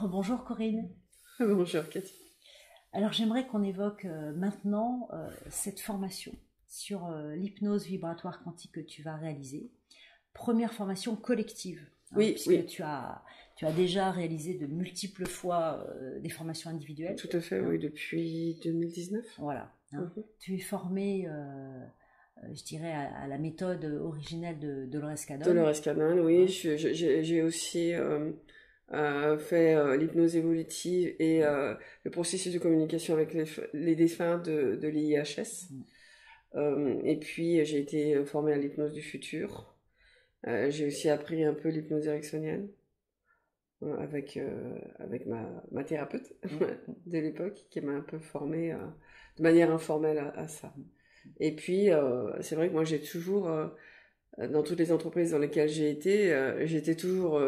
Bonjour Corinne. Bonjour Cathy. Alors j'aimerais qu'on évoque maintenant cette formation sur l'hypnose vibratoire quantique que tu vas réaliser. Première formation collective, Oui, puisque oui. tu as déjà réalisé de multiples fois des formations individuelles. Tout à fait, oui, depuis 2019. Voilà. Mhm. Tu es formé, je dirais, à la méthode originelle de Dolores Cannon. Dolores Cannon, oui. Hein. J'ai aussi fait l'hypnose évolutive et le processus de communication avec les défunts de l'IIHS. Et puis j'ai été formée à l'hypnose du futur. J'ai aussi appris un peu l'hypnose ericksonienne avec ma thérapeute de l'époque qui m'a un peu formée de manière informelle à ça. Et puis c'est vrai que moi j'ai toujours dans toutes les entreprises dans lesquelles j'ai été, j'étais toujours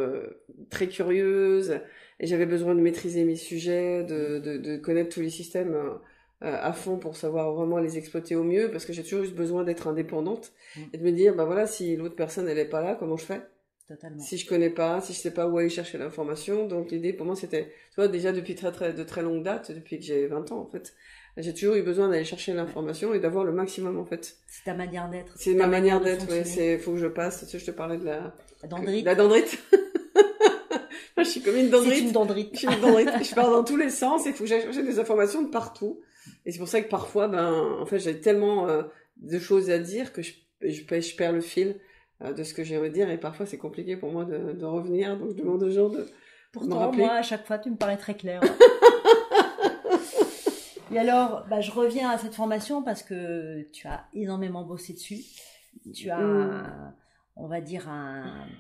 très curieuse et j'avais besoin de maîtriser mes sujets, de connaître tous les systèmes à fond pour savoir vraiment les exploiter au mieux, parce que j'ai toujours eu besoin d'être indépendante et de me dire, bah voilà, si l'autre personne elle est pas là, comment je fais? Totalement. Si je connais pas, si je sais pas où aller chercher l'information. Donc l'idée pour moi c'était, tu vois, déjà depuis de très longue date, depuis que j'ai 20 ans en fait, j'ai toujours eu besoin d'aller chercher l'information et d'avoir le maximum en fait. C'est ta manière d'être. C'est ma manière d'être, ouais. C'est, faut que je passe. Tu sais, je te parlais de la dendrite. La dendrite. Moi, je suis comme une dendrite. C'est une dendrite. Je suis une dendrite. Je pars dans tous les sens et il faut que j'aille chercher des informations de partout. Et c'est pour ça que parfois, en fait, j'ai tellement de choses à dire que je perds le fil de ce que j'ai à dire et parfois c'est compliqué pour moi de revenir. Donc je demande aux gens de me Pourtant, rappeler. moi, à chaque fois, tu me parlais très clair. Et alors, je reviens à cette formation parce que tu as énormément bossé dessus. Tu as, on va dire,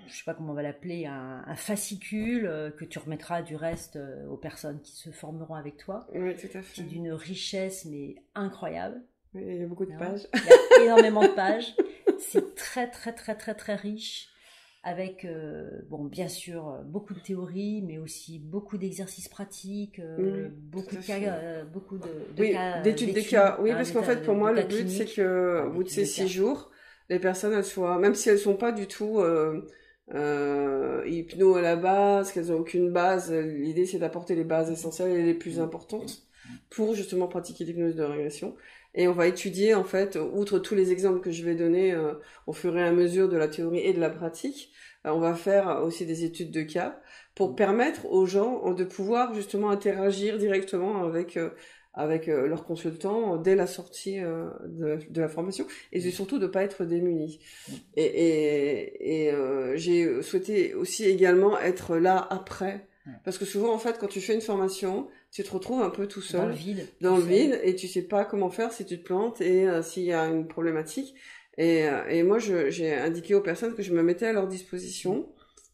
je sais pas comment on va l'appeler, un fascicule que tu remettras du reste aux personnes qui se formeront avec toi. Oui, tout à fait. Qui est d'une richesse, mais incroyable. Oui, il y a beaucoup de pages. Il y a énormément de pages. C'est très, très, très, très, très riche. Avec, bien sûr, beaucoup de théories, mais aussi beaucoup d'exercices pratiques, beaucoup de cas, beaucoup de cas d'études de cas. Oui, parce qu'en fait, pour moi, le but, c'est que au bout de ces 6 jours, les personnes, elles soient, même si elles sont pas du tout hypno à la base, qu'elles ont aucune base, l'idée, c'est d'apporter les bases essentielles et les plus importantes pour justement pratiquer l'hypnose de régression. Et on va étudier, en fait, outre tous les exemples que je vais donner au fur et à mesure de la théorie et de la pratique, on va faire aussi des études de cas pour permettre aux gens de pouvoir justement interagir directement avec leurs consultants dès la sortie de la formation et surtout de pas être démunis. Et j'ai souhaité aussi également être là après. Parce que souvent, en fait, quand tu fais une formation, tu te retrouves un peu tout seul. Dans le vide. Et tu sais pas comment faire si tu te plantes et s'il y a une problématique. Et moi, j'ai indiqué aux personnes que je me mettais à leur disposition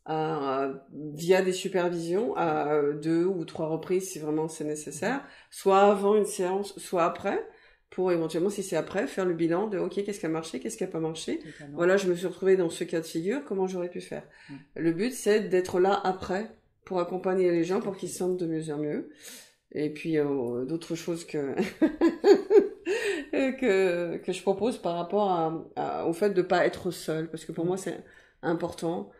via des supervisions à 2 ou 3 reprises si vraiment c'est nécessaire, soit avant une séance, soit après, pour éventuellement, si c'est après, faire le bilan de ok, qu'est-ce qui a marché, qu'est-ce qui a pas marché. Voilà, je me suis retrouvée dans ce cas de figure, comment j'aurais pu faire. Le but, c'est d'être là après pour accompagner les gens pour qu'ils se sentent de mieux en mieux. Et puis d'autres choses que que je propose par rapport au fait de pas être seul, parce que pour moi c'est important.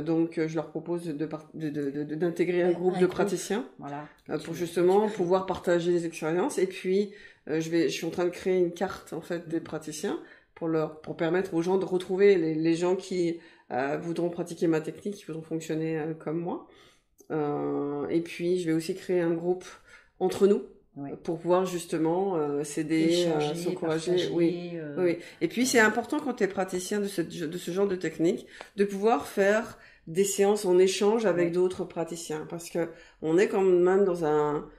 Donc je leur propose d'intégrer un groupe de praticiens, voilà, pour justement pouvoir partager les expériences. Et puis je suis en train de créer une carte en fait des praticiens pour permettre aux gens de retrouver les gens qui voudront pratiquer ma technique, qui voudront fonctionner comme moi. Et puis je vais aussi créer un groupe entre nous. Pour pouvoir justement s'aider, s'encourager. Oui. Et puis c'est important quand tu es praticien de ce genre de technique de pouvoir faire des séances en échange avec d'autres praticiens, parce que on est quand même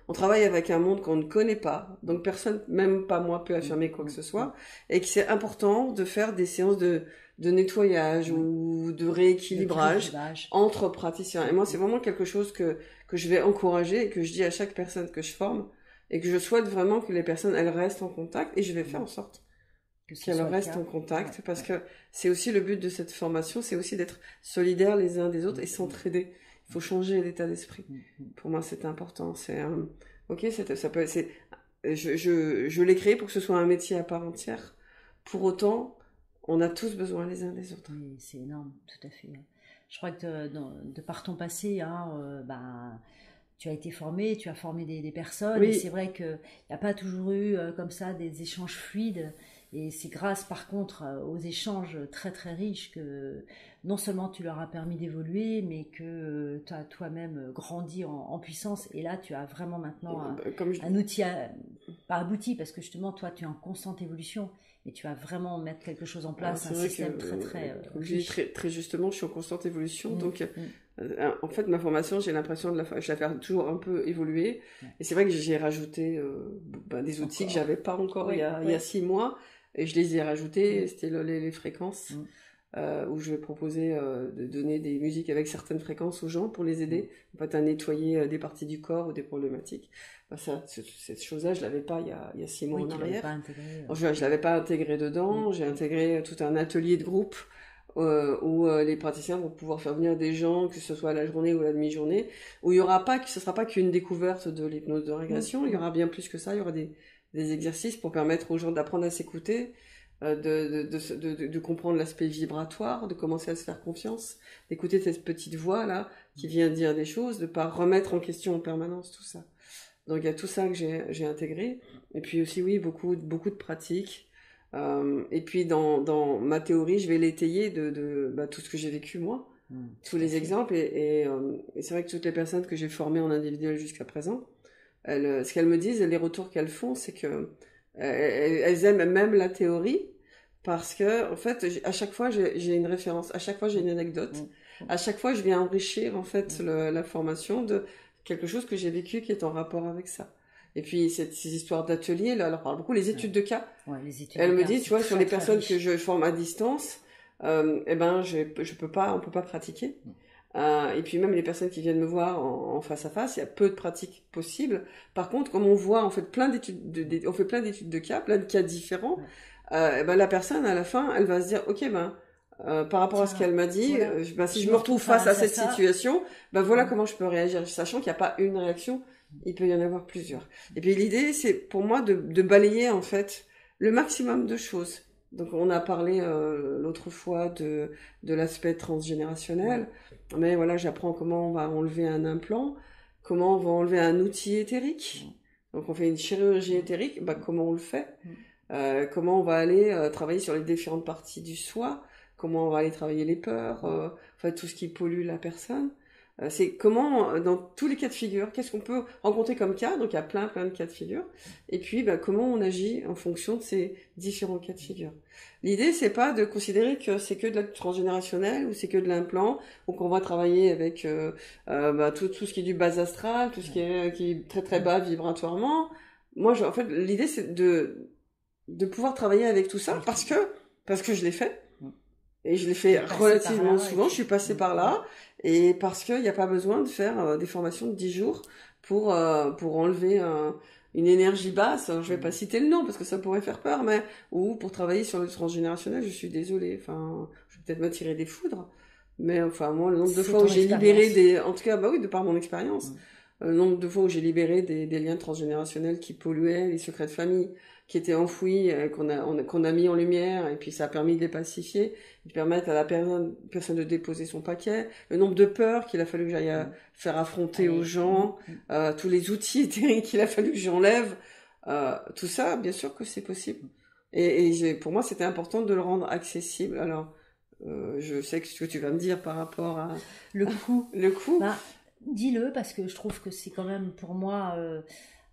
on travaille avec un monde qu'on ne connaît pas, donc personne, même pas moi, peut affirmer quoi que ce soit, et que c'est important de faire des séances de nettoyage ou de rééquilibrage entre praticiens. Et moi c'est vraiment quelque chose que je vais encourager et que je dis à chaque personne que je forme, et que je souhaite vraiment que les personnes, elles restent en contact, et je vais faire en sorte qu'elles restent en contact, parce que c'est aussi le but de cette formation, c'est aussi d'être solidaires les uns des autres et s'entraider. Il faut changer l'état d'esprit. Pour moi, c'est important. Je l'ai créé pour que ce soit un métier à part entière. Pour autant, on a tous besoin les uns des autres. Oui, c'est énorme, tout à fait. Je crois que de par ton passé, tu as été formé, tu as formé des personnes, Oui. et c'est vrai qu'il n'y a pas toujours eu comme ça des échanges fluides. Et c'est grâce, par contre, aux échanges très très riches que non seulement tu leur as permis d'évoluer, mais que tu as toi-même grandi en puissance. Et là, tu as vraiment maintenant Comme un outil, pas abouti, parce que justement, toi, tu es en constante évolution, mais tu vas vraiment mettre quelque chose en place, un système très très comme je dis riche. très justement, je suis en constante évolution. Donc, Mm. en fait, ma formation, j'ai l'impression je la faire toujours un peu évoluer. Ouais. Et c'est vrai que j'ai rajouté des outils que j'avais pas encore il y a 6 mois. Et je les ai rajoutés. C'était les fréquences. Où je vais proposer de donner des musiques avec certaines fréquences aux gens pour les aider en fait, à nettoyer des parties du corps ou des problématiques. Cette chose-là, je l'avais pas il y a 6 mois en arrière. Pas intégré, je l'avais pas intégré dedans. J'ai intégré tout un atelier de groupe où les praticiens vont pouvoir faire venir des gens, que ce soit à la journée ou à la demi-journée, où ce sera pas qu'une découverte de l'hypnose de régression, il y aura bien plus que ça, il y aura des exercices pour permettre aux gens d'apprendre à s'écouter, de comprendre l'aspect vibratoire, de commencer à se faire confiance, d'écouter cette petite voix là qui vient dire des choses, de pas remettre en question en permanence tout ça. Donc il y a tout ça que j'ai intégré, et puis aussi oui beaucoup de pratiques. Et puis dans ma théorie, je vais l'étayer de tout ce que j'ai vécu moi, tous les exemples, et c'est vrai que toutes les personnes que j'ai formées en individuel jusqu'à présent, ce qu'elles me disent, les retours qu'elles font, c'est que elles aiment même la théorie parce que en fait à chaque fois j'ai une référence, à chaque fois j'ai une anecdote, à chaque fois je viens enrichir en fait la formation de quelque chose que j'ai vécu qui est en rapport avec ça. Et puis ces histoires d'ateliers là, alors parle beaucoup les études de cas. Les études elle de me cas, dit tu vois très, sur les très personnes riche. que je forme à distance, je peux pas, on peut pas pratiquer. Et puis même les personnes qui viennent me voir en face à face, il y a peu de pratiques possibles. Par contre, comme on voit, on fait plein d'études de cas, plein de cas différents. La personne à la fin, elle va se dire, ok, par rapport à ce qu'elle m'a dit, voilà. Si je me retrouve face à cette situation, voilà comment je peux réagir, sachant qu'il n'y a pas une réaction, il peut y en avoir plusieurs. Et puis l'idée, c'est pour moi de balayer en fait le maximum de choses. Donc on a parlé l'autre fois de l'aspect transgénérationnel, mais voilà, j'apprends comment on va enlever un implant, comment on va enlever un outil éthérique. Donc on fait une chirurgie éthérique, comment on le fait, comment on va aller travailler sur les différentes parties du soi, comment on va aller travailler les peurs, en fait tout ce qui pollue la personne. C'est comment, dans tous les cas de figure, qu'est-ce qu'on peut rencontrer comme cas, donc il y a plein de cas de figure, et puis comment on agit en fonction de ces différents cas de figure. L'idée, c'est pas de considérer que c'est que de la transgénérationnelle ou c'est que de l'implant, ou qu'on va travailler avec tout ce qui est du bas astral, tout ce qui est très très bas vibratoirement. Moi, en fait, l'idée, c'est de pouvoir travailler avec tout ça parce que je l'ai fait. Et je l'ai fait relativement souvent, je suis passée par là, et parce qu'il n'y a pas besoin de faire des formations de 10 jours pour enlever une énergie basse. Je vais pas citer le nom parce que ça pourrait faire peur, ou pour travailler sur le transgénérationnel, je suis désolée. Enfin, je vais peut-être m'attirer des foudres, mais enfin, moi, le nombre de fois où j'ai libéré en tout cas, oui, de par mon expérience, le nombre de fois où j'ai libéré des liens transgénérationnels qui polluaient, les secrets de famille, qui étaient enfouis, qu'on a mis en lumière, et puis ça a permis de les pacifier, de permettre à la personne de déposer son paquet, le nombre de peurs qu'il a fallu que j'aille faire affronter aux gens, tous les outils éthériques qu'il a fallu que j'enlève, tout ça, bien sûr que c'est possible. Et pour moi, c'était important de le rendre accessible. Alors, je sais que ce que tu vas me dire par rapport à... Le coût. Le coût. Dis-le, parce que je trouve que c'est quand même pour moi...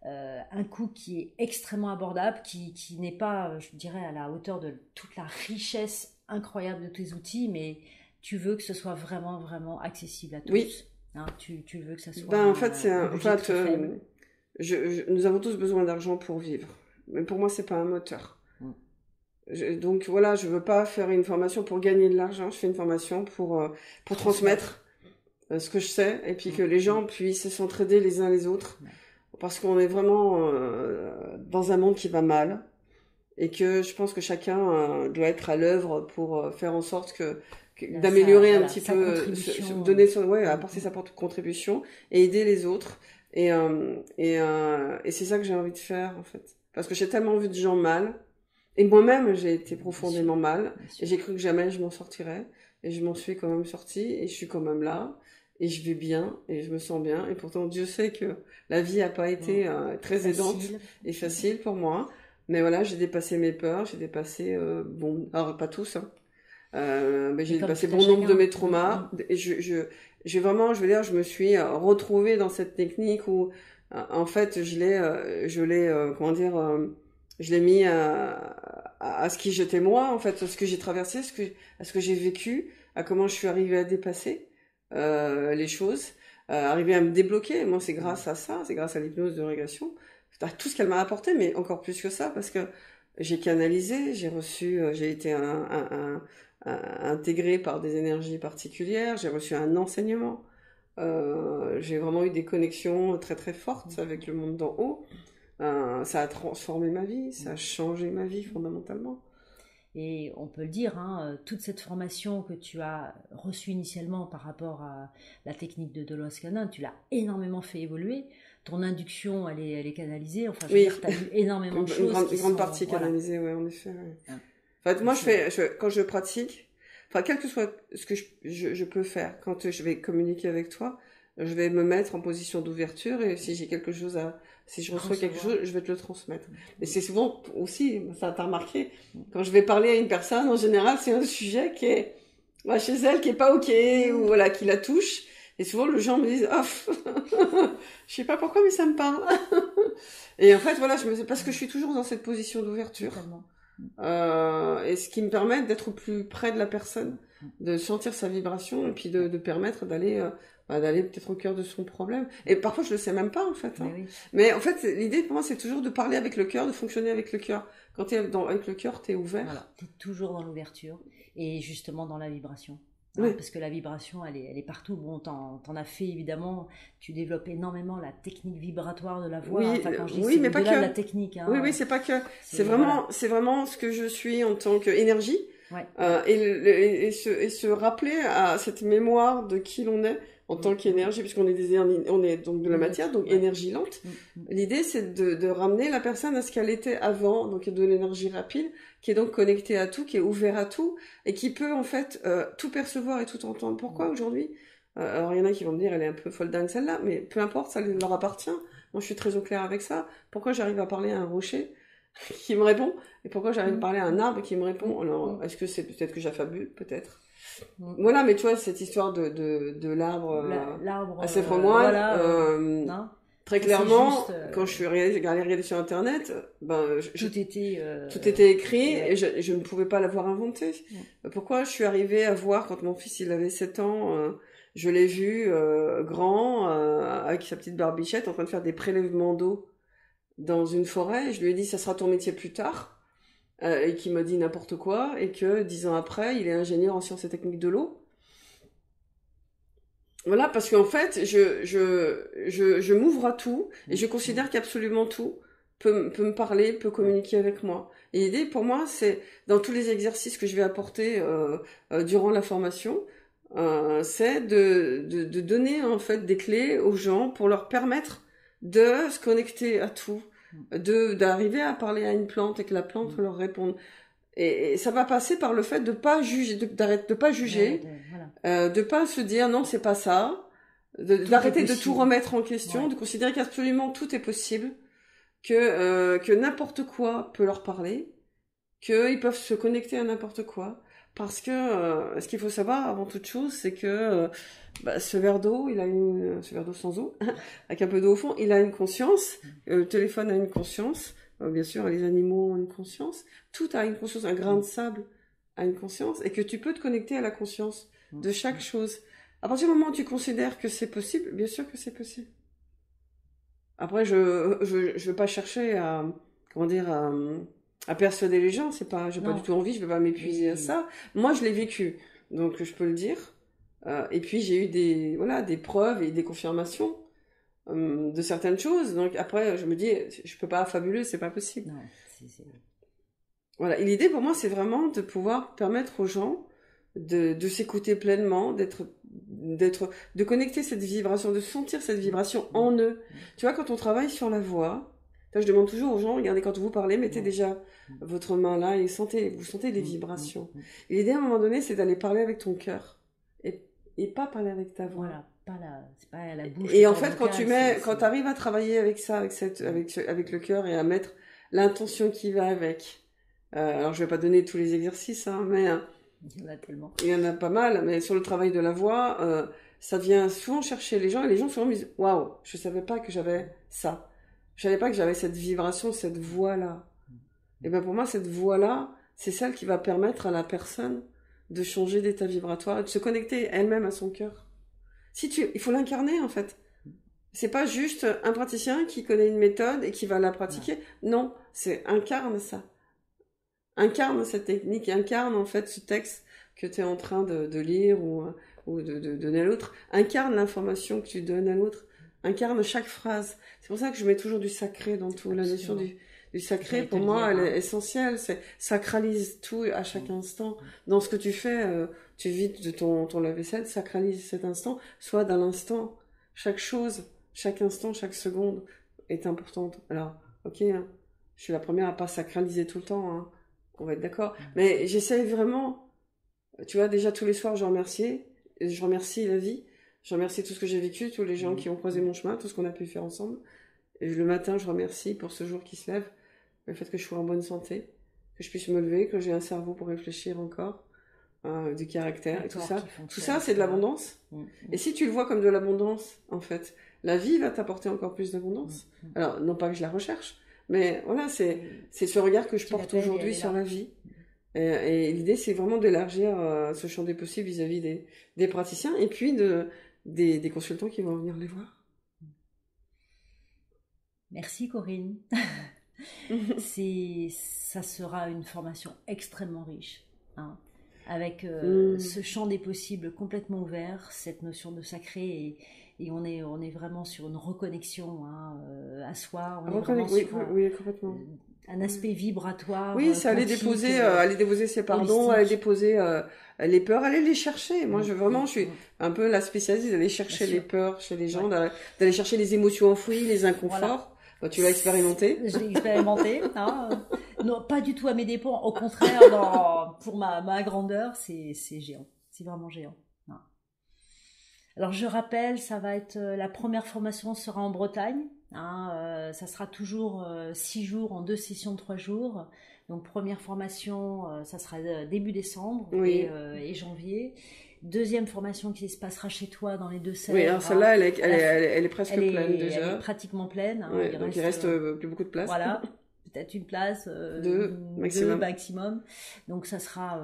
un coût qui est extrêmement abordable, qui n'est pas, je dirais, à la hauteur de toute la richesse incroyable de tes outils, mais tu veux que ce soit vraiment, vraiment accessible à tous. Oui. Hein, tu veux que ça soit en fait, nous avons tous besoin d'argent pour vivre. Mais pour moi, c'est pas un moteur. Donc voilà, je veux pas faire une formation pour gagner de l'argent, je fais une formation pour transmettre ce que je sais, et puis que les gens puissent s'entraider les uns les autres. Parce qu'on est vraiment dans un monde qui va mal, et que je pense que chacun doit être à l'œuvre pour faire en sorte d'améliorer un petit peu, donner apporter sa contribution et aider les autres. Et c'est ça que j'ai envie de faire en fait, parce que j'ai tellement vu de gens mal, et moi-même j'ai été profondément mal, et j'ai cru que jamais je m'en sortirais, et je m'en suis quand même sortie, et je suis quand même là. et je vais bien et je me sens bien. Et pourtant, Dieu sait que la vie n'a pas été très aidante et facile pour moi. Mais voilà, j'ai dépassé mes peurs, j'ai dépassé, bon, alors pas tous, hein. Mais j'ai dépassé bon nombre de mes traumas. Et j'ai vraiment, je veux dire, je me suis retrouvée dans cette technique où, en fait, comment dire, je l'ai mis à ce qui j'étais moi, en fait, à ce que j'ai traversé, à ce que j'ai vécu, à comment je suis arrivée à dépasser les choses, arriver à me débloquer. Moi, c'est grâce à ça, c'est grâce à l'hypnose de régression, à tout ce qu'elle m'a apporté, mais encore plus que ça, parce que j'ai canalisé, j'ai reçu, j'ai été intégré par des énergies particulières, j'ai reçu un enseignement, j'ai vraiment eu des connexions très très fortes avec le monde d'en haut. Ça a transformé ma vie, ça a changé ma vie fondamentalement. Et on peut le dire, hein, toute cette formation que tu as reçue initialement par rapport à la technique de Dolores Cannon, tu l'as énormément fait évoluer. Ton induction, elle est canalisée. Enfin, je veux dire, tu as vu énormément de choses. Une grande partie canalisée, oui, en effet. Ouais. En fait, moi, quand je pratique, enfin, quel que soit ce que je peux faire, quand je vais communiquer avec toi, je vais me mettre en position d'ouverture et si j'ai quelque chose si je reçois quelque chose, je vais te le transmettre. Et c'est souvent aussi, ça t'a remarqué, quand je vais parler à une personne, en général, c'est un sujet qui est, chez elle, qui est pas ok, ou voilà, qui la touche. Et souvent, les gens me disent, je sais pas pourquoi, mais ça me parle. Et en fait, voilà, parce que je suis toujours dans cette position d'ouverture. Et ce qui me permet d'être plus près de la personne, de sentir sa vibration, et puis de permettre d'aller peut-être au cœur de son problème. Et parfois, je le sais même pas, en fait. Hein. Mais en fait, l'idée pour moi, c'est toujours de parler avec le cœur, de fonctionner avec le cœur. Quand tu es avec le cœur, tu es ouvert. Voilà, tu es toujours dans l'ouverture et justement dans la vibration. Oui. Parce que la vibration, elle est partout. Bon, t'en as fait évidemment, tu développes énormément la technique vibratoire de la voix. Oui, enfin, quand je dis mais pas que la technique. Hein, oui, c'est pas que. C'est vraiment ce que je suis en tant qu'énergie. Ouais. Et se rappeler à cette mémoire de qui l'on est en tant qu'énergie, puisqu'on est on est donc de la matière, donc énergie lente. L'idée, c'est de ramener la personne à ce qu'elle était avant, donc de l'énergie rapide, qui est donc connectée à tout, qui est ouvert à tout, et qui peut en fait tout percevoir et tout entendre. Pourquoi aujourd'hui alors il y en a qui vont me dire, elle est un peu folle dingue celle-là, mais peu importe, ça leur appartient. Moi, je suis très au clair avec ça. Pourquoi j'arrive à parler à un rocher qui me répond, et pourquoi j'arrive à parler à un arbre qui me répond? Alors, est-ce que c'est peut-être que j'affabule, peut-être? Voilà, mais tu vois, cette histoire de l'arbre à Sèvres-Moine, voilà, très clairement, quand je suis allée regarder sur Internet, tout était écrit, et je ne pouvais pas l'avoir inventé. Pourquoi je suis arrivée à voir, quand mon fils il avait 7 ans, je l'ai vu grand, avec sa petite barbichette, en train de faire des prélèvements d'eau dans une forêt, et je lui ai dit, ça sera ton métier plus tard. Et qui m'a dit n'importe quoi, et que 10 ans après, il est ingénieur en sciences et techniques de l'eau. Voilà, parce qu'en fait, je m'ouvre à tout, et je considère qu'absolument tout peut me parler, peut communiquer avec moi. Et l'idée, pour moi, c'est, dans tous les exercices que je vais apporter durant la formation, c'est de donner, en fait, des clés aux gens pour leur permettre de se connecter à tout, d'arriver à parler à une plante et que la plante leur réponde. Et ça va passer par le fait de pas juger, de pas juger, de pas se dire non, c'est pas ça, d'arrêter de tout remettre en question, de considérer qu'absolument tout est possible, que n'importe quoi peut leur parler, qu'ils peuvent se connecter à n'importe quoi. Parce que ce qu'il faut savoir avant toute chose, c'est que ce verre d'eau, ce verre d'eau sans eau, avec un peu d'eau au fond, il a une conscience. Le téléphone a une conscience. Bien sûr, les animaux ont une conscience. Tout a une conscience. Un grain de sable a une conscience. Et que tu peux te connecter à la conscience de chaque chose. À partir du moment où tu considères que c'est possible, bien sûr que c'est possible. Après, je veux pas chercher à persuader les gens, j'ai pas du tout envie, je veux pas m'épuiser à ça. Moi, je l'ai vécu, donc je peux le dire. Et puis j'ai eu des preuves et des confirmations de certaines choses. Donc après, je me dis, je peux pas fabuler, c'est pas possible. Non, Voilà. Et l'idée pour moi, c'est vraiment de pouvoir permettre aux gens de s'écouter pleinement, de connecter cette vibration, de sentir cette vibration en eux. Tu vois, quand on travaille sur la voix. Je demande toujours aux gens, regardez, quand vous parlez, mettez déjà votre main là et vous sentez les vibrations. Et l'idée, à un moment donné, c'est d'aller parler avec ton cœur. Et et pas parler avec ta voix. Voilà, c'est pas à la bouche. Et en fait, quand tu arrives à travailler avec ça, avec le cœur et à mettre l'intention qui va avec. Alors, je vais pas donner tous les exercices, hein, mais il y en a tellement. Il y en a pas mal, mais sur le travail de la voix, ça vient souvent chercher les gens, et les gens souvent me disent, waouh, je savais pas que j'avais ça. Je savais pas que j'avais cette vibration, cette voix-là. Et ben pour moi, cette voix-là, c'est celle qui va permettre à la personne de changer d'état vibratoire et de se connecter elle-même à son cœur. Il faut l'incarner, en fait. C'est pas juste un praticien qui connaît une méthode et qui va la pratiquer. Non, c'est incarne ça. Incarne cette technique, incarne en fait ce texte que tu es en train de lire ou de donner à l'autre. Incarne l'information que tu donnes à l'autre. Incarne chaque phrase. C'est pour ça que je mets toujours du sacré dans tout. La notion du sacré, pour moi, elle est essentielle. C'est sacralise tout à chaque instant. Dans ce que tu fais, tu vides de ton lave-vaisselle, sacralise cet instant, soit dans l'instant. Chaque chose, chaque instant, chaque seconde est importante. Alors, ok, hein, je suis la première à pas sacraliser tout le temps, hein, on va être d'accord. Mais j'essaye vraiment, tu vois, déjà tous les soirs, je remercie la vie, je remercie tout ce que j'ai vécu, tous les gens qui ont croisé mon chemin, tout ce qu'on a pu faire ensemble. Et le matin, je remercie pour ce jour qui se lève, le fait que je sois en bonne santé, que je puisse me lever, que j'ai un cerveau pour réfléchir encore, du caractère et tout ça. Tout ça, c'est de l'abondance. Et si tu le vois comme de l'abondance, en fait, la vie va t'apporter encore plus d'abondance. Alors, non pas que je la recherche, mais voilà, c'est ce regard que je porte aujourd'hui sur la vie. Et l'idée, c'est vraiment d'élargir ce champ des possibles vis-à-vis des praticiens et puis des consultants qui vont venir les voir. Merci Corinne. Ça sera une formation extrêmement riche, hein, avec ce champ des possibles complètement ouvert, cette notion de sacré, et on est vraiment sur une reconnexion, hein, à soi. On est vraiment sur complètement. Un aspect vibratoire. Oui, c'est aller déposer ses pardons, aller déposer les peurs, aller les chercher. Moi, je suis un peu la spécialiste d'aller chercher les peurs chez les gens, d'aller chercher les émotions enfouies, les inconforts. Voilà. Bah, tu l'as expérimenté. Je l'ai expérimenté. Hein. Non, pas du tout à mes dépens. Au contraire, pour ma grandeur, c'est géant. C'est vraiment géant. Non. Alors, je rappelle, ça va être la première formation sera en Bretagne. Hein, ça sera toujours 6 jours en 2 sessions de 3 jours. Donc première formation, ça sera début décembre et janvier. Deuxième formation qui se passera chez toi dans les Deux-Sèvres. Oui, alors celle-là, elle est presque pleine déjà. Elle est pratiquement pleine. Hein, il reste plus beaucoup de place. Voilà. Peut-être une place, deux maximum. Donc ça sera,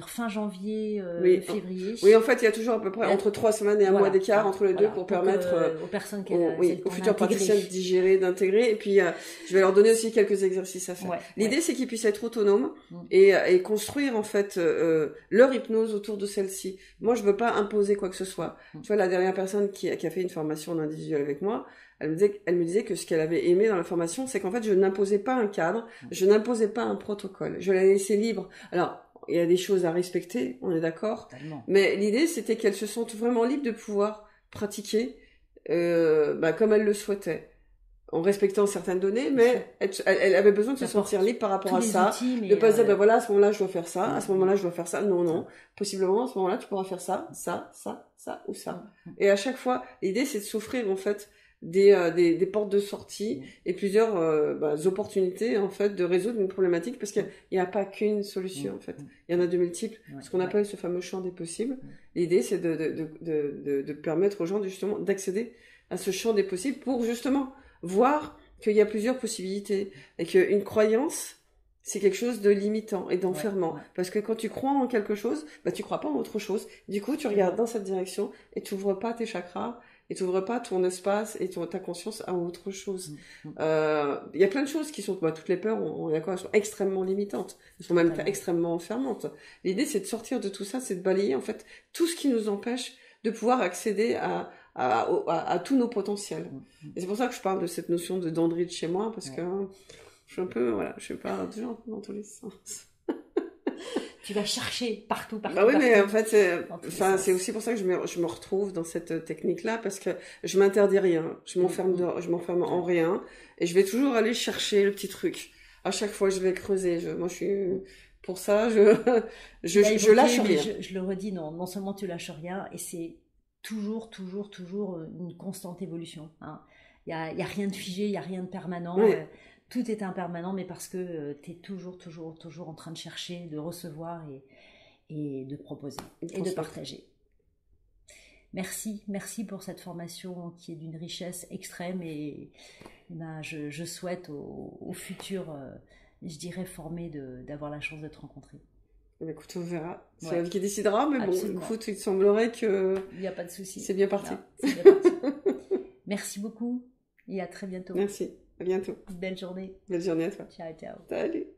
fin janvier, février. Oui, en fait, il y a toujours à peu près entre 3 semaines et un mois d'écart entre les deux pour permettre aux personnes aux futurs praticiens de digérer, d'intégrer. Et puis, je vais leur donner aussi quelques exercices à faire. L'idée, c'est qu'ils puissent être autonomes et construire en fait leur hypnose autour de celle-ci. Moi, je veux pas imposer quoi que ce soit. Tu vois, la dernière personne qui a fait une formation en individuel avec moi, elle me disait que ce qu'elle avait aimé dans la formation, c'est qu'en fait, je n'imposais pas un cadre, je n'imposais pas un protocole. Je la laissais libre. Alors, il y a des choses à respecter, on est d'accord. Mais l'idée, c'était qu'elle se sente vraiment libre de pouvoir pratiquer comme elle le souhaitait, en respectant certaines données, mais elle avait besoin de se sentir libre par rapport à ça, de pas se dire, voilà, à ce moment-là, je dois faire ça, à ce moment-là, je dois faire ça. Non. Possiblement, à ce moment-là, tu pourras faire ça ou ça. Et à chaque fois, l'idée, c'est de s'offrir, en fait, des portes de sortie et plusieurs opportunités en fait de résoudre une problématique, parce qu'il n'y a pas qu'une solution en fait, il y en a de multiples, ce qu'on appelle ce fameux champ des possibles. L'idée, c'est de permettre aux gens justement d'accéder à ce champ des possibles pour justement voir qu'il y a plusieurs possibilités et qu'une croyance, c'est quelque chose de limitant et d'enfermant. Parce que quand tu crois en quelque chose, tu crois pas en autre chose. Du coup, tu regardes dans cette direction et tu ouvres pas tes chakras et tu ouvres pas ton espace et ta conscience à autre chose. Il y a plein de choses qui sont, toutes les peurs, on est d'accord, elles sont extrêmement limitantes. Elles sont même extrêmement enfermantes. L'idée, c'est de sortir de tout ça, c'est de balayer, en fait, tout ce qui nous empêche de pouvoir accéder à tous nos potentiels. Et c'est pour ça que je parle de cette notion de dendrite chez moi, parce que je suis un peu, je suis pas toujours dans tous les sens. Tu vas chercher partout. Oui, mais en fait, c'est aussi pour ça que je me retrouve dans cette technique-là, parce que je m'interdis rien. Je m'enferme en rien. Et je vais toujours aller chercher le petit truc. À chaque fois, je vais creuser. Moi, je suis Pour ça, je lâche rien. Je le redis, non seulement tu lâches rien, et c'est toujours une constante évolution. Hein. Y a rien de figé, il n'y a rien de permanent. Oui. Tout est impermanent, mais parce que tu es toujours en train de chercher, de recevoir et de proposer et de partager. Merci pour cette formation qui est d'une richesse extrême, et ben, je souhaite au futur, je dirais, formé d'avoir la chance de te rencontrer. Écoute, on verra. C'est elle qui décidera, mais absolument. Bon, écoute, il semblerait que... Il n'y a pas de souci. C'est bien parti. Non, c'est bien parti. Merci beaucoup et à très bientôt. Merci, à bientôt. Belle journée. Belle journée à toi. Ciao. Salut.